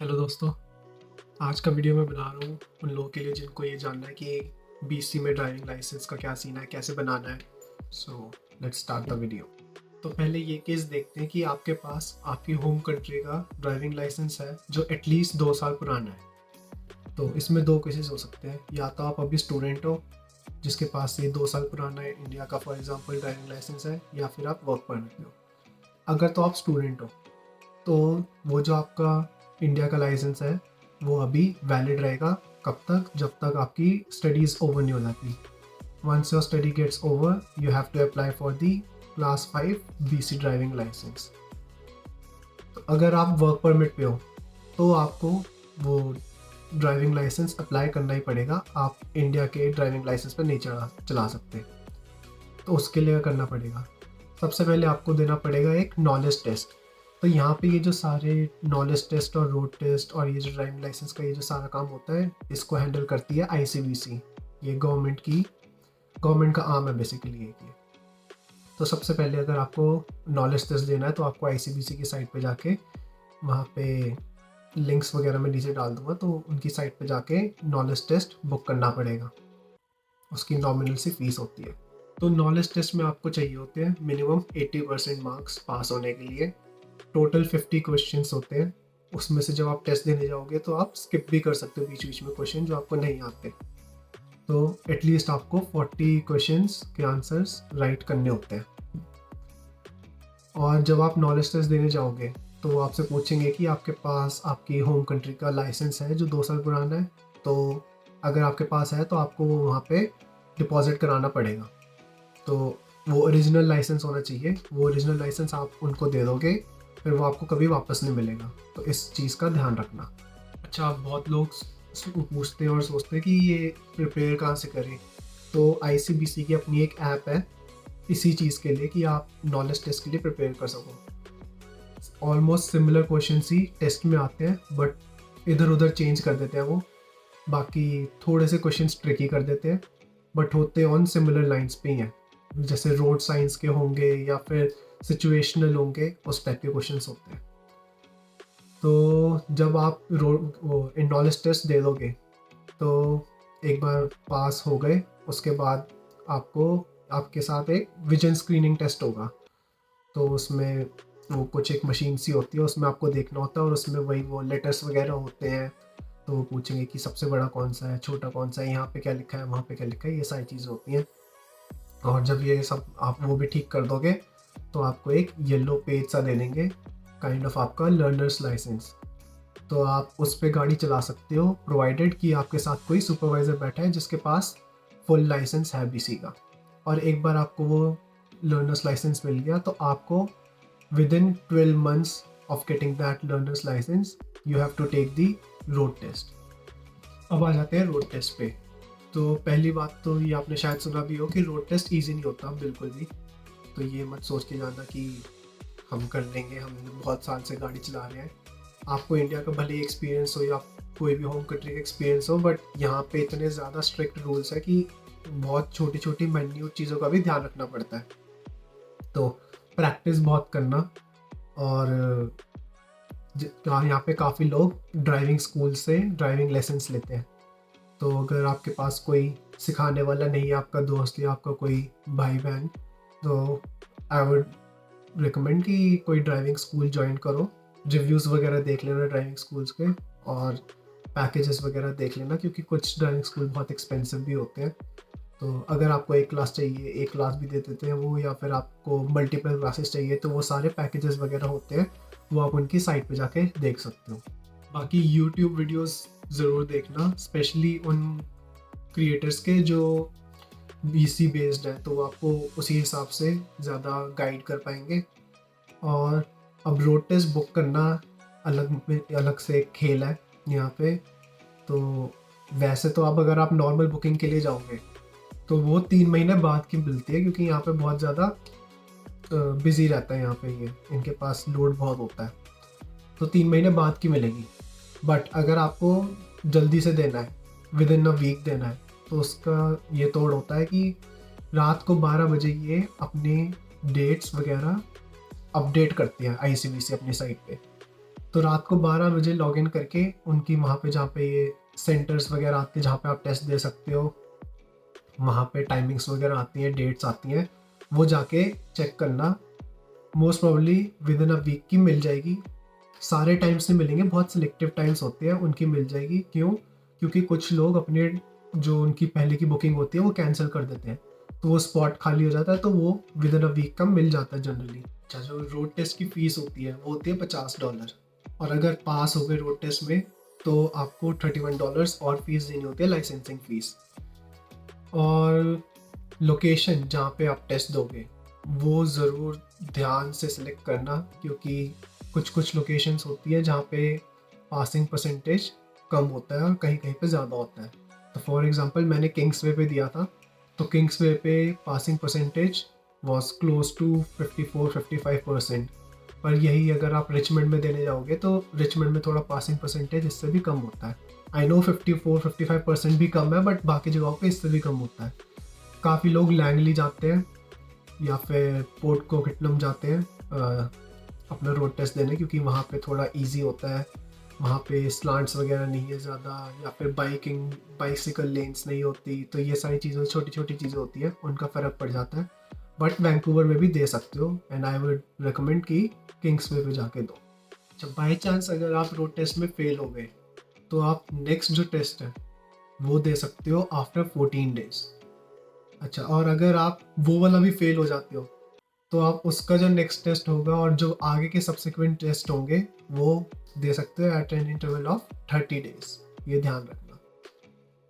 Hello दोस्तों। आज का वीडियो मैं बना रहा हूँ उन लोगों के लिए जिनको ये जानना है कि बीसी में ड्राइविंग लाइसेंस का क्या सीन है, कैसे बनाना है। So let's start the video. तो पहले ये केस देखते हैं कि आपके पास आपकी होम कंट्री का ड्राइविंग लाइसेंस है जो एटलीस्ट 2 साल पुराना है। तो इसमें दो केसेस हो सकते हैं, या तो आप अभी स्टूडेंट हो जिसके पास ये 2 साल पुराना है इंडिया का फॉर एग्जाम्पल ड्राइविंग लाइसेंस है, या फिर आप वर्क परमिट में हो। अगर तो आप स्टूडेंट हो तो वो जो आपका इंडिया का लाइसेंस है वो अभी वैलिड रहेगा। कब तक? जब तक आपकी स्टडीज़ ओवर नहीं हो जाती। Once your study gets over you have to apply for the class 5 BC driving licence. तो अगर आप वर्क परमिट पे हो तो आपको वो ड्राइविंग लाइसेंस अप्लाई करना ही पड़ेगा। आप इंडिया के ड्राइविंग लाइसेंस पर नहीं चला सकते। तो उसके लिए करना पड़ेगा, सबसे पहले आपको देना पड़ेगा एक नॉलेज टेस्ट। तो यहाँ पे ये जो सारे नॉलेज टेस्ट और रोड टेस्ट और ये जो ड्राइविंग लाइसेंस का ये जो सारा काम होता है इसको हैंडल करती है आईसीबीसी। ये गवर्नमेंट का आर्म है बेसिकली ये। तो सबसे पहले अगर आपको नॉलेज टेस्ट देना है तो आपको आईसीबीसी की साइट पे जाके, वहाँ पे लिंक्स वगैरह मैं नीचे डाल दूँगा, तो उनकी साइट पे जाके नॉलेज टेस्ट बुक करना पड़ेगा। उसकी नॉमिनल सी फीस होती है। तो नॉलेज टेस्ट में आपको चाहिए होते हैं मिनिमम 80% मार्क्स पास होने के लिए। टोटल 50 क्वेश्चंस होते हैं। उसमें से जब आप टेस्ट देने जाओगे तो आप स्किप भी कर सकते हो बीच बीच में क्वेश्चन जो आपको नहीं आते। तो एटलीस्ट आपको 40 क्वेश्चंस के आंसर्स राइट करने होते हैं। और जब आप नॉलेज टेस्ट देने जाओगे तो वो आपसे पूछेंगे कि आपके पास आपकी होम कंट्री का लाइसेंस है जो 2 साल पुराना है। तो अगर आपके पास है तो आपको वहाँ पे डिपॉजिट कराना पड़ेगा। तो वो ओरिजिनल लाइसेंस होना चाहिए। वो ओरिजिनल लाइसेंस आप उनको दे दोगे, फिर वो आपको कभी वापस नहीं मिलेगा। तो इस चीज़ का ध्यान रखना। अच्छा, बहुत लोग पूछते हैं और सोचते हैं कि ये प्रिपेयर कहाँ से करें। तो आईसीबीसी की अपनी एक ऐप है इसी चीज़ के लिए कि आप नॉलेज टेस्ट के लिए प्रिपेयर कर सको। ऑलमोस्ट सिमिलर क्वेश्चन ही टेस्ट में आते हैं, बट इधर उधर चेंज कर देते हैं वो। बाकी थोड़े से क्वेश्चन ट्रिकी कर देते हैं, बट होते ऑन सिमिलर लाइंस पे ही हैं। जैसे रोड साइंस के होंगे या फिर सिचुएशनल होंगे, उस टाइप के क्वेश्चंस होते हैं। तो जब आप नॉलेज टेस्ट दे दोगे तो एक बार पास हो गए, उसके बाद आपके साथ एक विजन स्क्रीनिंग टेस्ट होगा। तो उसमें वो कुछ एक मशीन सी होती है, उसमें आपको देखना होता है और उसमें वही वो लेटर्स वगैरह होते हैं। तो वो पूछेंगे कि सबसे बड़ा कौन सा है, छोटा कौन सा है, यहाँ पे क्या लिखा है, वहाँ पे क्या लिखा है, ये सारी चीज़ें होती हैं। और जब ये सब आप वो भी ठीक कर दोगे तो आपको एक येलो पेज सा दे देंगे, काइंड ऑफ आपका लर्नर्स लाइसेंस। तो आप उस पर गाड़ी चला सकते हो प्रोवाइडेड कि आपके साथ कोई सुपरवाइज़र बैठा है जिसके पास फुल लाइसेंस है बीसी का। और एक बार आपको वो लर्नर्स लाइसेंस मिल गया तो आपको within 12 months of getting that learner's licence you have to take the road test. अब आ जाते हैं रोड टेस्ट पे। तो पहली बात तो ये आपने शायद सुना भी हो कि रोड टेस्ट ईजी नहीं होता बिल्कुल भी। तो ये मत सोच के जाना कि हम कर लेंगे, हम बहुत साल से गाड़ी चला रहे हैं। आपको इंडिया का भले ही एक्सपीरियंस हो या कोई भी होम कंट्री का एक्सपीरियंस हो, बट यहाँ पे इतने ज़्यादा स्ट्रिक्ट रूल्स है कि बहुत छोटी छोटी माइन्यूट चीज़ों का भी ध्यान रखना पड़ता है। तो प्रैक्टिस बहुत करना। और यहाँ पे काफ़ी लोग ड्राइविंग स्कूल से ड्राइविंग लाइसेंस लेते हैं। तो अगर आपके पास कोई सिखाने वाला नहीं है, आपका दोस्त या आपका कोई भाई बहन, तो आई वुड रिकमेंड कि कोई ड्राइविंग स्कूल ज्वाइन करो। रिव्यूज़ वगैरह देख लेना ड्राइविंग स्कूल्स के, और पैकेजेस वगैरह देख लेना, क्योंकि कुछ ड्राइविंग स्कूल बहुत एक्सपेंसिव भी होते हैं। तो अगर आपको एक क्लास चाहिए, एक क्लास भी दे देते हैं वो, या फिर आपको मल्टीपल क्लासेस चाहिए, तो वो सारे पैकेजेस वगैरह होते हैं, वो आप उनकी साइट पे जाके देख सकते हो। बाकी यूट्यूब वीडियोस ज़रूर देखना, स्पेशली उन क्रिएटर्स के जो बीसी बेस्ड है, तो वो आपको उसी हिसाब से ज़्यादा गाइड कर पाएंगे। और अब रोड टेस्ट बुक करना अलग से एक खेल है यहाँ पे। तो वैसे तो अब अगर आप नॉर्मल बुकिंग के लिए जाओगे तो वो 3 महीने बाद की मिलती है, क्योंकि यहाँ पे बहुत ज़्यादा बिजी रहता है यहाँ पे, ये इनके पास लोड बहुत होता है। तो 3 महीने बाद की मिलेगी। बट अगर आपको जल्दी से देना है, विद इन अ वीक देना है, तो उसका ये तोड़ होता है कि रात को 12 बजे ये अपने डेट्स वगैरह अपडेट करती है आईसीबीसी अपनी साइट पे। तो तो रात को 12 बजे लॉगिन करके उनकी वहाँ पे जहाँ पे ये सेंटर्स वगैरह आते हैं जहाँ पे आप टेस्ट दे सकते हो, वहाँ पे टाइमिंग्स वगैरह आती हैं, डेट्स आती हैं, वो जाके चेक करना। Most probably within a week की मिल जाएगी। सारे टाइम्स नहीं मिलेंगे, बहुत सिलेक्टिव टाइम्स होते हैं, उनकी मिल जाएगी। क्यों? क्योंकि कुछ लोग अपने जो उनकी पहले की बुकिंग होती है वो कैंसिल कर देते हैं, तो वो स्पॉट खाली हो जाता है, तो वो विद इन अ वीक का मिल जाता है जनरली। अच्छा, जो रोड टेस्ट की फ़ीस होती है वो होती है $50, और अगर पास हो गए रोड टेस्ट में तो आपको $31 और फीस देनी होती है, लाइसेंसिंग फ़ीस। और लोकेशन जहाँ पे आप टेस्ट दोगे वो ज़रूर ध्यान से सिलेक्ट करना, क्योंकि कुछ कुछ लोकेशंस होती है जहाँ पे पासिंग परसेंटेज कम होता है और कहीं कहीं पे ज़्यादा होता है। तो फॉर एग्ज़ाम्पल मैंने किंग्सवे पे दिया था, तो किंग्सवे पे passing percentage was close to 54-55%। पर यही अगर आप रिचमंड में देने जाओगे तो रिचमंड में थोड़ा पासिंग परसेंटेज इससे भी कम होता है। आई नो 54-55% भी कम है, बट बाकी जगहों पे इससे भी कम होता है। काफ़ी लोग लैंगली जाते हैं या फिर पोर्ट कोकिटलम जाते हैं अपना रोड टेस्ट देने, क्योंकि वहाँ पे थोड़ा इजी होता है, वहाँ पे स्लांट्स वगैरह नहीं है ज़्यादा, या फिर बाइसिकल लेन्स नहीं होती, तो ये सारी चीज़ें छोटी छोटी चीज़ें होती हैं, उनका फ़र्क पड़ जाता है। बट वैंकूवर में भी दे सकते हो, एंड आई वुड रिकमेंड कि किंग्सवे पे जाके दो। जब बाई चांस अगर आप रोड टेस्ट में फेल हो गए तो आप नेक्स्ट जो टेस्ट है वो दे सकते हो आफ्टर 14 डेज। अच्छा, और अगर आप वो वाला भी फेल हो जाते हो तो आप उसका जो नेक्स्ट टेस्ट होगा और जो आगे के सब्सिक्वेंट टेस्ट होंगे वो दे सकते हो at an interval of 30 days. ये ध्यान रखना।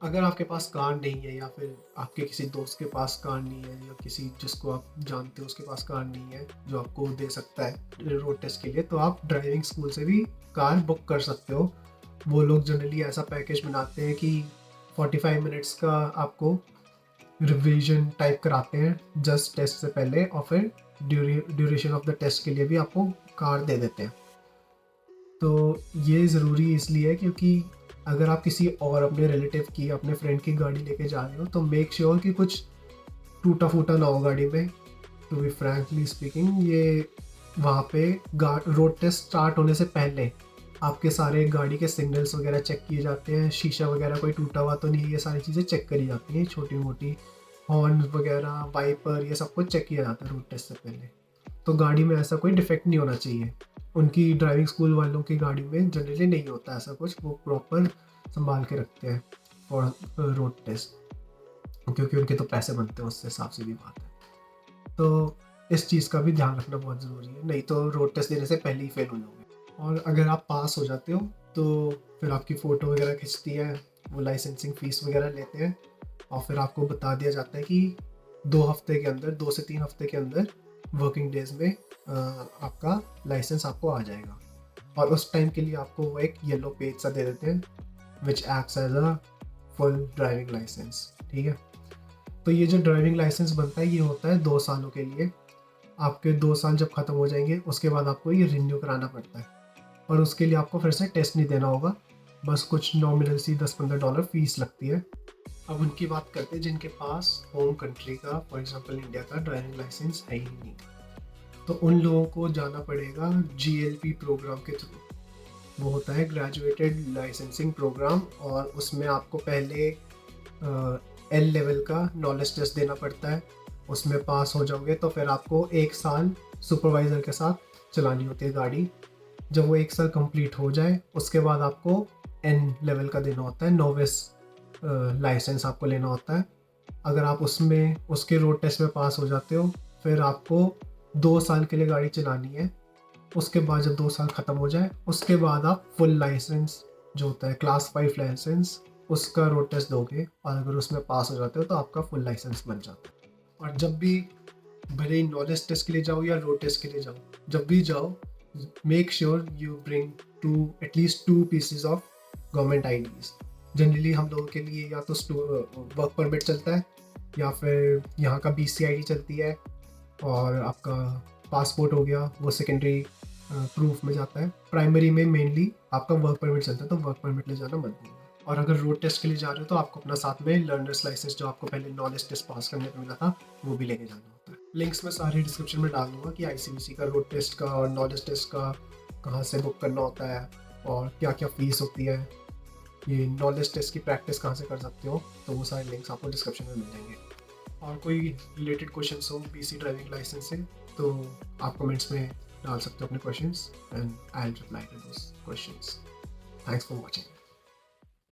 अगर आपके पास कार नहीं है, या फिर आपके किसी दोस्त के पास कार नहीं है, या किसी जिसको आप जानते हो उसके पास कार नहीं है जो आपको दे सकता है रोड टेस्ट के लिए, तो आप ड्राइविंग स्कूल से भी कार बुक कर सकते हो। वो लोग जनरली ऐसा पैकेज बनाते हैं कि 45 मिनट्स का आपको रिवीजन टाइप कराते हैं जस्ट टेस्ट से पहले, और फिर ड्यूरेशन ऑफ द टेस्ट के लिए भी आपको कार दे देते हैं। तो ये ज़रूरी इसलिए है क्योंकि अगर आप किसी और अपने रिलेटिव की, अपने फ्रेंड की गाड़ी लेके जा रहे हो तो मेक श्योर कि कुछ टूटा फूटा ना हो गाड़ी में। टू बी फ्रैंकली स्पीकिंग, ये वहाँ पे रोड टेस्ट स्टार्ट होने से पहले आपके सारे गाड़ी के सिग्नल्स वगैरह चेक किए जाते हैं, शीशा वगैरह कोई टूटा हुआ तो नहीं, ये सारी चीज़ें चेक करी जाती हैं, छोटी मोटी हॉर्न वगैरह, वाइपर, ये सब कुछ चेक किया जाता है रोड टेस्ट से पहले। तो गाड़ी में ऐसा कोई डिफेक्ट नहीं होना चाहिए। उनकी ड्राइविंग स्कूल वालों की गाड़ी में जनरली नहीं होता ऐसा कुछ, वो प्रॉपर संभाल के रखते हैं फॉर रोड टेस्ट, क्योंकि उनके तो पैसे बनते हैं उससे, साफ सीधी बात है। तो इस चीज़ का भी ध्यान रखना बहुत ज़रूरी है, नहीं तो रोड टेस्ट देने से पहले ही फेल हो जाओगे। और अगर आप पास हो जाते हो तो फिर आपकी फ़ोटो वगैरह खिंचती है, वो लाइसेंसिंग फ़ीस वगैरह लेते हैं, और फिर आपको बता दिया जाता है कि 2 हफ्ते के अंदर, 2 से 3 हफ्ते के अंदर, वर्किंग डेज में आपका लाइसेंस आपको आ जाएगा। और उस टाइम के लिए आपको वो एक येलो पेज सा दे देते हैं which acts as a full driving licence. ठीक है, तो ये जो ड्राइविंग लाइसेंस बनता है ये होता है 2 सालों के लिए। आपके 2 साल जब ख़त्म हो जाएंगे उसके बाद आपको ये रिन्यू कराना पड़ता है, और उसके लिए आपको फिर से टेस्ट नहीं देना होगा, बस कुछ नॉमिनल सी $10-15 फीस लगती है। अब उनकी बात करते हैं जिनके पास होम कंट्री का, फॉर एग्जांपल इंडिया का ड्राइविंग लाइसेंस है ही नहीं, तो उन लोगों को जाना पड़ेगा GLP प्रोग्राम के थ्रू। वो होता है ग्रेजुएटेड लाइसेंसिंग प्रोग्राम, और उसमें आपको पहले L लेवल का नॉलेज टेस्ट देना पड़ता है। उसमें पास हो जाओगे तो फिर आपको 1 साल सुपरवाइज़र के साथ चलानी होती है गाड़ी। जब वो 1 साल कंप्लीट हो जाए उसके बाद आपको N लेवल का देना होता है, नोविस लाइसेंस आपको लेना होता है। अगर आप उसमें उसके रोड टेस्ट में पास हो जाते हो फिर आपको 2 साल के लिए गाड़ी चलानी है। उसके बाद जब 2 साल ख़त्म हो जाए उसके बाद आप फुल लाइसेंस जो होता है क्लास 5 लाइसेंस, उसका रोड टेस्ट दोगे, और अगर उसमें पास हो जाते हो तो आपका फुल लाइसेंस बन जाता है। और जब भी भले ही नॉलेज टेस्ट के लिए जाओ या रोड टेस्ट के लिए जाओ, जब भी जाओ make sure you bring at least 2 pieces of government IDs। Generally हम लोगों के लिए या तो वर्क परमिट चलता है, या फिर यहाँ का BC ID चलती है, और आपका पासपोर्ट हो गया वो सेकेंडरी प्रूफ में जाता है। प्राइमरी में मेनली आपका वर्क परमिट चलता है, तो वर्क परमिट ले जाना मत भूलना। और अगर रोड टेस्ट के लिए जा रहे हो तो आपको अपना साथ में लर्नर्स लाइसेंस जो आपको पहले नॉलेज टेस्ट पास करने पर मिला था वो भी लेके जाना होता है। लिंक्स में सारे डिस्क्रिप्शन में डाल दूंगा कि ICBC का रोड टेस्ट का और नॉलेज टेस्ट का कहाँ से बुक करना होता है और क्या क्या फ़ीस होती है, ये नॉलेज टेस्ट की प्रैक्टिस कहाँ से कर सकते हो, तो वो सारे लिंक्स आपको डिस्क्रिप्शन में मिल जाएंगे। और कोई रिलेटेड क्वेश्चंस हो पीसी ड्राइविंग लाइसेंस से तो आप कमेंट्स में डाल सकते हो अपने questions and I will reply to those questions. Thanks for watching.